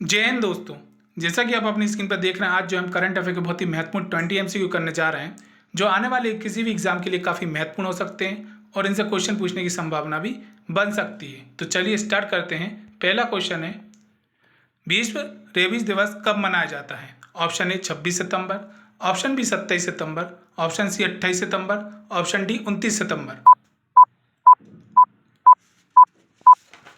जय हिंद दोस्तों। जैसा कि आप अपनी स्क्रीन पर देख रहे हैं, आज जो हम करंट अफेयर के बहुत ही महत्वपूर्ण 20 MCQ करने जा रहे हैं, जो आने वाले किसी भी एग्जाम के लिए काफ़ी महत्वपूर्ण हो सकते हैं और इनसे क्वेश्चन पूछने की संभावना भी बन सकती है। तो चलिए स्टार्ट करते हैं। पहला क्वेश्चन है, विश्व रेबीज दिवस कब मनाया जाता है? ऑप्शन ए 26 सितंबर, ऑप्शन बी 27 सितंबर, ऑप्शन सी 28 सितंबर, ऑप्शन डी 29 सितंबर।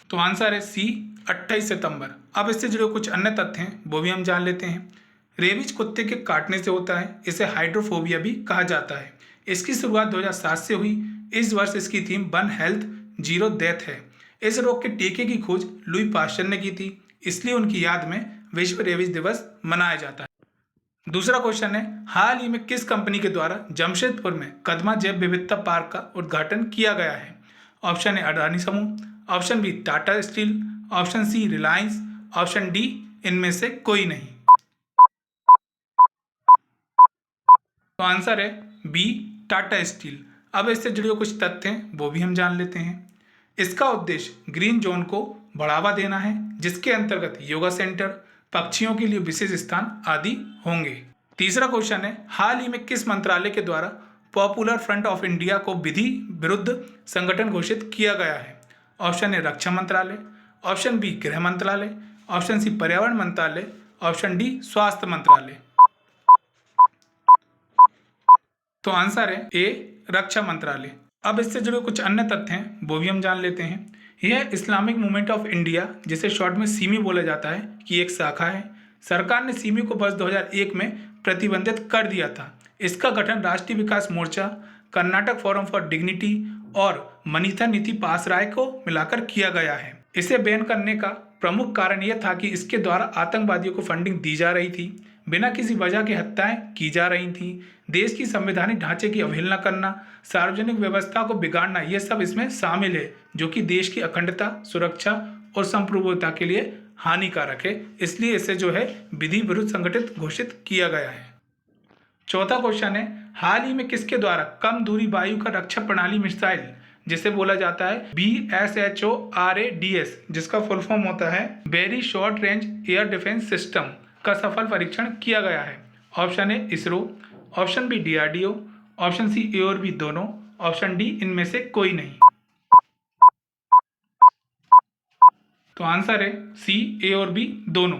तो आंसर है सी 28 सितंबर। अब इससे जुड़े कुछ अन्य तथ्य हैं, वो भी हम जान लेते हैं। रेबीज कुत्ते के काटने से होता है, इसे हाइड्रोफोबिया भी कहा जाता है। इसकी शुरुआत 2007 से हुई। इस वर्ष इसकी theme one health zero death है। इस रोग के टीके की खोज लुई पास्चर ने की थी, इसलिए उनकी याद में विश्व रेबीज दिवस मनाया जाता है। दूसरा क्वेश्चन है, हाल ही में किस कंपनी के द्वारा जमशेदपुर में कदमा जैव विविधता पार्क का उद्घाटन किया गया है? ऑप्शन ए अडानी समूह, option B Tata steel, option C Reliance, option D इनमें से कोई नहीं। तो आंसर है बी टाटा स्टील। अब इससे जुड़े कुछ तथ्य हैं, वो भी हम जान लेते हैं। इसका उद्देश्य ग्रीन जोन को बढ़ावा देना है, जिसके अंतर्गत योगा सेंटर, पक्षियों के लिए विशेष स्थान आदि होंगे। तीसरा क्वेश्चन है, हाल ही में किस मंत्रालय के द्वारा पॉपुलर फ्रंट ऑफ इंडिया को विधि विरुद्ध संगठन घोषित किया गया है? ऑप्शन ए रक्षा मंत्रालय, ऑप्शन बी गृह मंत्रालय, ऑप्शन सी पर्यावरण मंत्रालय, ऑप्शन डी स्वास्थ्य मंत्रालय। तो आंसर है ए रक्षा मंत्रालय। अब इससे जुड़े कुछ अन्य तथ्य हैं, वो भी हम जान लेते हैं। यह इस्लामिक मूवमेंट ऑफ इंडिया, जिसे शॉर्ट में सिमी बोला जाता है, की एक शाखा है। सरकार ने सिमी को वर्ष 2001 में प्रतिबंधित कर दिया था। इसका गठन राष्ट्रीय विकास मोर्चा, कर्नाटक फोरम फॉर डिग्निटी और मनीथा नीति पास राय को मिलाकर किया गया है। इसे बैन करने का प्रमुख कारण यह था कि इसके द्वारा आतंकवादियों को फंडिंग दी जा रही थी, बिना किसी वजह के हत्याएं की जा रही थी, देश की संवैधानिक ढांचे की अवहेलना करना, सार्वजनिक व्यवस्था को बिगाड़ना, यह सब इसमें शामिल है, जो कि देश की अखंडता, सुरक्षा और संप्रभुता के लिए हानिकारक है। इसलिए इसे जो है विधि विरुद्ध संगठित घोषित किया गया है। चौथा क्वेश्चन है, हाल ही में किसके द्वारा कम दूरी वायु का रक्षा प्रणाली मिसाइल, जिसे बोला जाता है BSHORADS, जिसका फुल फॉर्म होता है very short range air defence system, का सफल परीक्षण किया गया है? Option A ISRO, option B DRDO, option C A और बी दोनों, ऑप्शन डी इनमें से कोई नहीं। तो आंसर है सी ए और बी दोनों।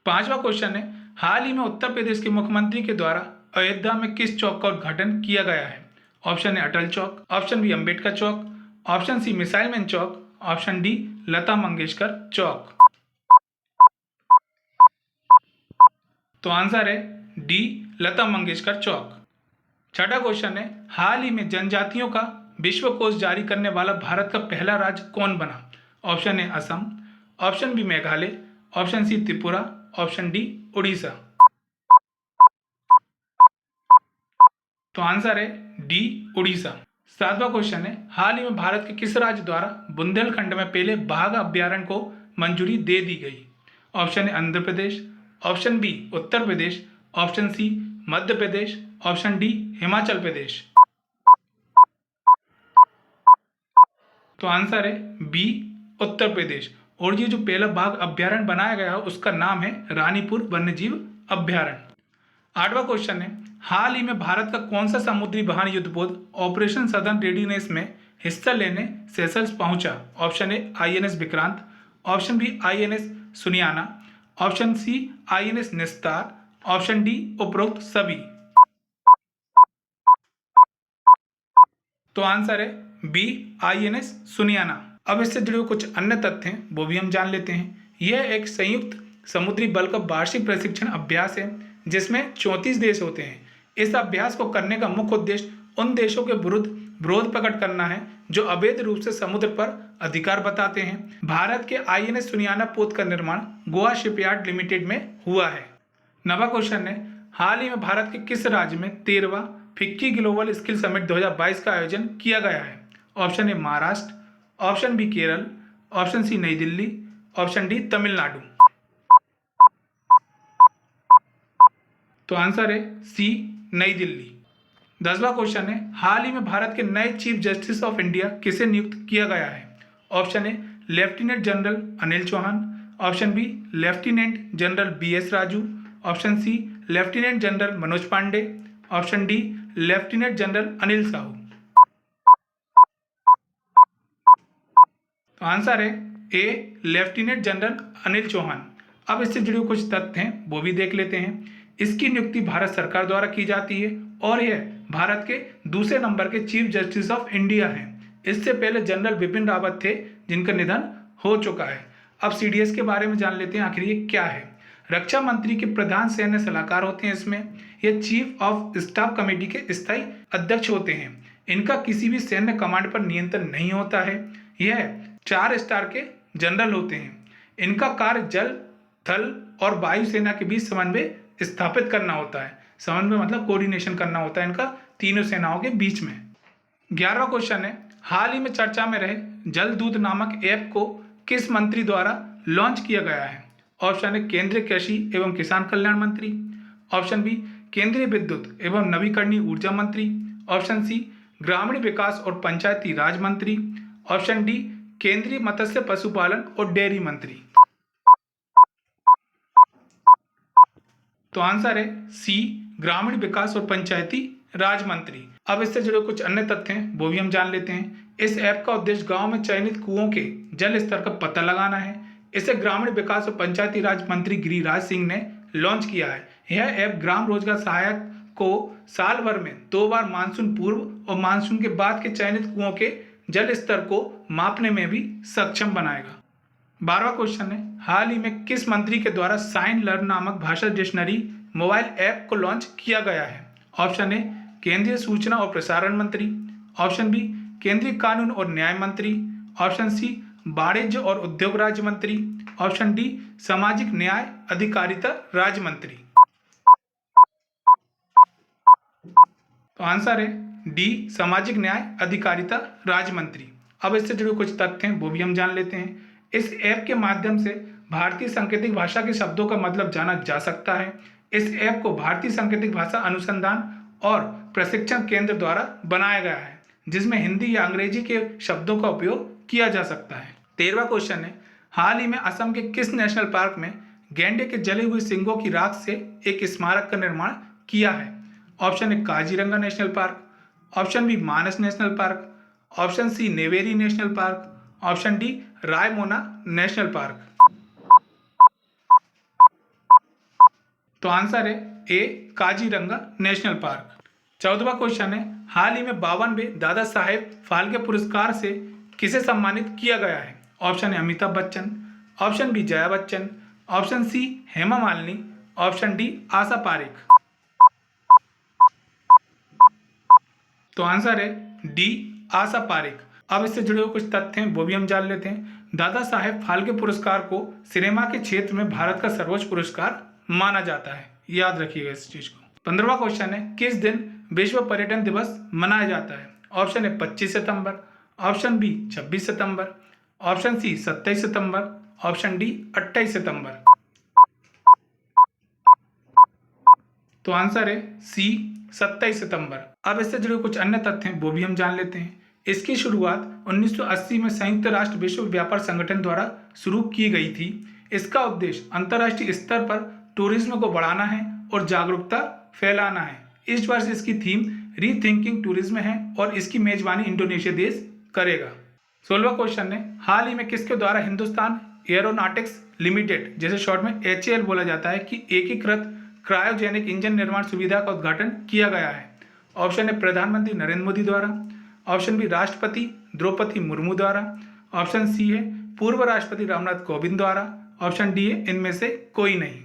पांचवा क्वेश्चन है, हाल ही में उत्तर प्रदेश के मुख्यमंत्री के द्वारा अयोध्या में किस चौक का उद्घाटन किया गया है? Option A Atal Chowk, option B Ambedkar Chowk, option C missile man Chowk, option D Lata Mangeshkar Chowk. तो आंसर है डी लता मंगेशकर चौक। छठा क्वेश्चन है, हाल ही में जनजातियों का विश्वकोश जारी करने वाला भारत का पहला राज्य कौन बना? Option A Assam, option B Meghalaya, option C Tripura, option D Orissa. तो आंसर है डी उड़ीसा। सातवां क्वेश्चन है, हाल ही में भारत के किस राज्य द्वारा बुंदेलखंड में पहले बाघ अभ्यारण्य को मंजूरी दे दी गई? Option A Andhra Pradesh, option B Uttar Pradesh, option C Madhya Pradesh, option D Himachal Pradesh. तो आंसर है बी उत्तर प्रदेश। और ये जो पहला बाघ अभ्यारण्य बनाया गया है, उसका नाम है रानीपुर वन्यजीव अभ्यारण्य। आठवां क्वेश्चन है, हाल ही में भारत का कौन सा समुद्री वाहन युद्धपोत ऑपरेशन सदर्न रेडीनेस में हिस्सा लेने सेशल्स पहुंचा? Option A INS Vikrant, option B INS Sunayna, option C INS Nistar, option D उपरोक्त सभी। तो आंसर है बी INS सुनियाना। अब इससे जुड़े हुए कुछ अन्य तथ्य हैं, वो भी हम जान लेते हैं। यह एक संयुक्त समुद्री बल का वार्षिक प्रशिक्षण अभ्यास है, जिसमें 34 देश होते हैं। इस अभ्यास को करने का मुख्य उद्देश्य उन देशों के विरुद्ध विरोध प्रकट करना है जो अवैध रूप से समुद्र पर अधिकार बताते हैं। भारत के INS सुनियाना पोत का निर्माण गोवा शिपयार्ड लिमिटेड में हुआ है। नवा क्वेश्चन है, हाल ही में भारत के किस राज्य में 13वां फिक्की ग्लोबल स्किल समिट 2022 का आयोजन किया गया है? Option A Maharashtra, option B Kerala, option C New Delhi, option D Tamil Nadu. तो आंसर है सी नई दिल्ली। 10वां क्वेश्चन है, हाल ही में भारत के नए चीफ जस्टिस ऑफ इंडिया किसे नियुक्त किया गया है? Option A lieutenant general Anil Chauhan, option B lieutenant general BS Raju, option C lieutenant general Manoj Pande, option D lieutenant general Anil Sahu. तो आंसर है A lieutenant general Anil Chauhan. अब इससे जुड़े कुछ तथ्य हैं वो भी देख लेते हैं। इसकी नियुक्ति भारत सरकार द्वारा की जाती है और यह भारत के दूसरे नंबर के चीफ जस्टिस ऑफ इंडिया हैं। इससे पहले जनरल बिपिन रावत थे जिनका निधन हो चुका है। अब CDS के बारे में जान लेते हैं आखिर ये क्या है। रक्षा मंत्री के प्रधान सैन्य सलाहकार होते हैं इसमें। ये चीफ ऑफ स्टाफ कमेटी के स्थायी अध्यक्ष होते हैं। इनका किसी भी सैन्य कमांड पर नियंत्रण नहीं होता है। यह 4 स्टार के जनरल होते हैं। इनका कार्य जल, थल और वायुसेना के बीच समन्वय स्थापित करना होता है। समन्वय मतलब कोऑर्डिनेशन करना होता है इनका तीनों सेनाओं के बीच में। 11वां क्वेश्चन है, हाल ही में चर्चा में रहे जलदूत नामक ऐप को किस मंत्री द्वारा लॉन्च किया गया है? ऑप्शन है केंद्रीय कृषि एवं किसान कल्याण मंत्री, ऑप्शन बी केंद्रीय विद्युत एवं नवीकरणीय ऊर्जा मंत्री, ऑप्शन सी ग्रामीण विकास और पंचायती राज मंत्री, ऑप्शन डी केंद्रीय मत्स्य पशुपालन और डेयरी मंत्री। तो आंसर है सी ग्रामीण विकास और पंचायती राज मंत्री। अब इससे जुड़े कुछ अन्य तथ्य हैं वो भी हम जान लेते हैं। इस ऐप का उद्देश्य गांव में चयनित कुओं के जल स्तर का पता लगाना है। इसे ग्रामीण विकास और पंचायती राज मंत्री गिरिराज सिंह ने लॉन्च किया है। यह ऐप ग्राम रोजगार सहायक को साल भर में 2 बार मानसून पूर्व और मानसून के बाद के चयनित कुओं के जल स्तर को मापने में भी सक्षम बनाएगा। 12वां क्वेश्चन है, हाल ही में किस मंत्री के द्वारा साइन लर्न नामक भाषा डिक्शनरी मोबाइल ऐप को लॉन्च किया गया है? ऑप्शन ए केंद्रीय सूचना और प्रसारण मंत्री, ऑप्शन बी केंद्रीय कानून और न्याय मंत्री, ऑप्शन सी वाणिज्य और उद्योग राज्य मंत्री, ऑप्शन डी सामाजिक न्याय अधिकारिता राज्य मंत्री। तो आंसर है डी सामाजिक न्याय अधिकारिता राज्य मंत्री। अब इससे जुड़े कुछ तथ्य हैं वो भी हम जान लेते हैं। इस ऐप के माध्यम से भारतीय सांकेतिक भाषा के शब्दों का मतलब जाना जा सकता है। इस ऐप को भारतीय सांकेतिक भाषा अनुसंधान और प्रशिक्षण केंद्र द्वारा बनाया गया है, जिसमें हिंदी या अंग्रेजी के शब्दों का उपयोग किया जा सकता है। 13वां क्वेश्चन है, हाल ही में असम के किस नेशनल पार्क में गैंडे के जले हुए सिंगों की राख से एक स्मारक का निर्माण किया है? ऑप्शन है Kaziranga national park, option B Manas national park, option C Nameri national park, option D Raimona national park. तो आंसर है ए काजीरंगा नेशनल पार्क। 14वां क्वेश्चन है, हाल ही में 52वें दादा साहेब फाल्के पुरस्कार से किसे सम्मानित किया गया है? ऑप्शन है Amitabh Bachchan, option B Jaya Bachchan, option C Hema Malini, option D Asha Parekh. तो आंसर है डी आशा पारेख। अब इससे जुड़े हुए कुछ तथ्य हैं वो भी हम जान लेते हैं। दादा साहेब फाल्के पुरस्कार को सिनेमा के क्षेत्र में भारत का सर्वोच्च पुरस्कार माना जाता है, याद रखिएगा इस चीज को। 15वां क्वेश्चन है, किस दिन विश्व पर्यटन दिवस मनाया जाता है? ऑप्शन है 25 सितंबर, ऑप्शन बी 26 सितंबर, ऑप्शन सी 27 सितंबर, ऑप्शन डी 28 सितंबर। तो आंसर है सी 27 सितंबर। अब इससे जुड़े कुछ अन्य तथ्य हैं वो भी हम जान लेते हैं। इसकी शुरुआत 1980 में संयुक्त राष्ट्र विश्व व्यापार संगठन द्वारा शुरू की गई थी। इसका उद्देश्य अंतर्राष्ट्रीय स्तर पर टूरिज्म को बढ़ाना है और जागरूकता फैलाना है। इस वर्ष इसकी थीम रीथिंकिंग टूरिज्म है और इसकी मेजबानी इंडोनेशिया देश करेगा। 16वां क्वेश्चन है, हाल ही में किसके द्वारा हिंदुस्तान एरोनॉटिक्स लिमिटेड, जैसे शॉर्ट में HAL बोला जाता है, कि एकीकृत क्रायोजेनिक इंजन निर्माण सुविधा का उद्घाटन किया गया है? ऑप्शन है प्रधानमंत्री नरेंद्र मोदी द्वारा, ऑप्शन बी राष्ट्रपति द्रौपदी मुर्मू द्वारा, ऑप्शन सी है पूर्व राष्ट्रपति रामनाथ कोविंद द्वारा, ऑप्शन डी है इनमें से कोई नहीं।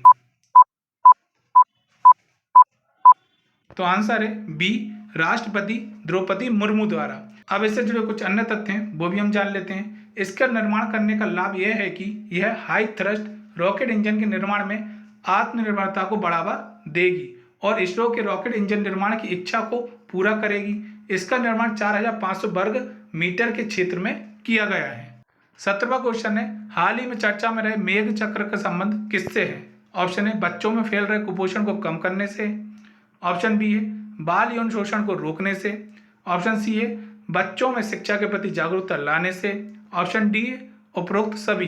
तो आंसर है बी राष्ट्रपति द्रौपदी मुर्मू द्वारा। अब इससे जुड़े कुछ अन्य तथ्य हैं वो भी हम जान लेते हैं। इसका निर्माण करने का लाभ यह है कि यह हाई थ्रस्ट रॉकेट इंजन के निर्माण में आत्मनिर्भरता को बढ़ावा देगी और इसरो के रॉकेट इंजन निर्माण की इच्छा को पूरा करेगी। इसका निर्माण 4500 वर्ग मीटर के क्षेत्र में किया गया है। 17वां क्वेश्चन है, हाल ही में चर्चा में रहे मेघ चक्र का संबंध किससे है? ऑप्शन है बच्चों में फैल रहे कुपोषण को कम करने से, ऑप्शन बी है बाल यौन शोषण को रोकने से, ऑप्शन सी है बच्चों में शिक्षा के प्रति जागरूकता लाने से, ऑप्शन डी है उपरोक्त सभी।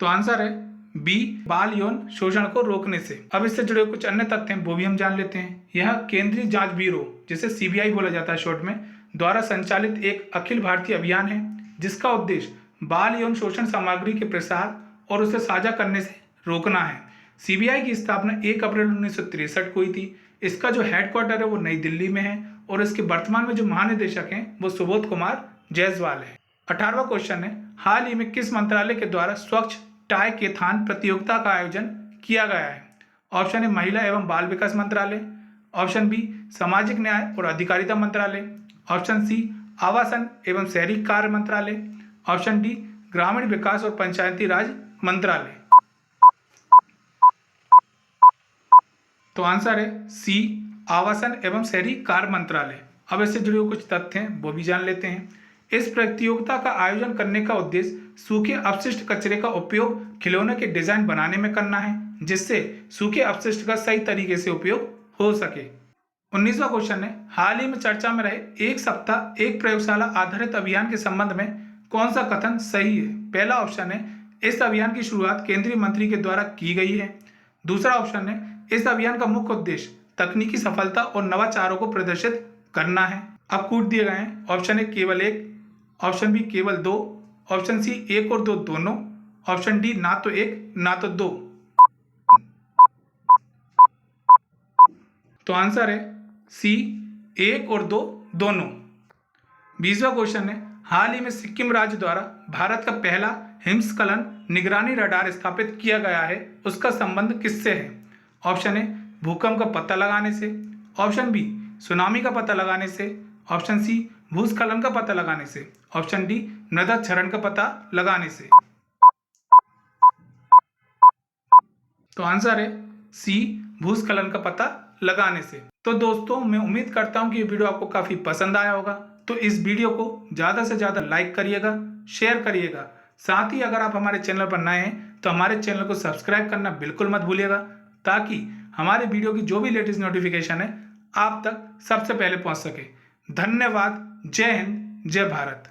तो आंसर है बी, बाल यौन शोषण को रोकने से। अब इससे जुड़े कुछ अन्य तथ्य हैं वो भी हम जान लेते हैं। यह केंद्रीय जांच ब्यूरो, जिसे सीबीआई बोला जाता है शॉर्ट में, द्वारा संचालित एक अखिल भारतीय अभियान है जिसका उद्देश्य बाल यौन शोषण सामग्री के प्रसार और उसे साझा करने से रोकना है। सीबीआई की स्थापना 1 अप्रैल 1963 को हुई थी। इसका जो हेडक्वार्टर है वो नई दिल्ली में है और इसके वर्तमान में जो महानिदेशक हैं वो सुबोध कुमार जायसवाल है। 18वां क्वेश्चन है, हाल ही में किस मंत्रालय के द्वारा स्वच्छ टाइकेथॉन प्रतियोगिता का आयोजन किया गया है? ऑप्शन है महिला एवं बाल विकास मंत्रालय, ऑप्शन बी सामाजिक न्याय और अधिकारिता मंत्रालय, ऑप्शन सी आवासन एवं शहरी कार्य मंत्रालय, ऑप्शन डी ग्रामीण विकास और पंचायती राज मंत्रालय। तो आंसर है सी, आवासन एवं शहरी कार्य मंत्रालय। अब इससे जुड़े हुए कुछ तथ्य हैं वो भी जान लेते हैं। इस प्रतियोगिता का आयोजन करने का उद्देश्य सूखे अपशिष्ट कचरे का उपयोग खिलौने के डिजाइन बनाने में करना है, जिससे सूखे अपशिष्ट का सही तरीके से उपयोग हो सके। 19वां क्वेश्चन है, हाल ही में चर्चा में रहे एक सप्ताह एक प्रयोगशाला आधारित अभियान के संबंध में कौन सा कथन सही है? पहला ऑप्शन है इस अभियान की शुरुआत केंद्रीय मंत्री के द्वारा की गई है। दूसरा ऑप्शन है इस अभियान का मुख्य उद्देश्य तकनीकी सफलता और नवाचारों को प्रदर्शित करना है। अब कूट दिए गए हैं। ऑप्शन ए केवल 1, ऑप्शन बी केवल 2, ऑप्शन सी 1 और 2 दोनों, ऑप्शन डी ना तो 1 ना तो 2। तो आंसर है सी, 1 और 2 दोनों। 20वां क्वेश्चन है, हाल ही में सिक्किम राज्य द्वारा भारत का पहला हिमस्खलन निगरानी रडार स्थापित किया गया है, उसका संबंध किससे है? ऑप्शन ए भूकंप का पता लगाने से, ऑप्शन बी सुनामी का पता लगाने से, ऑप्शन सी भूस्खलन का पता लगाने से, ऑप्शन डी मृदा क्षरण का पता लगाने से। तो आंसर है सी, भूस्खलन का पता लगाने से। तो दोस्तों मैं उम्मीद करता हूं कि ये वीडियो आपको काफी पसंद आया होगा। तो इस वीडियो को ज्यादा से ज्यादा लाइक करिएगा, शेयर करिएगा। साथ ही अगर आप हमारे चैनल पर नए हैं तो हमारे चैनल को सब्सक्राइब करना बिल्कुल मत भूलिएगा, ताकि हमारे वीडियो की जो भी लेटेस्ट नोटिफिकेशन है आप तक सबसे पहले पहुंच सके। धन्यवाद। जय हिंद, जय भारत।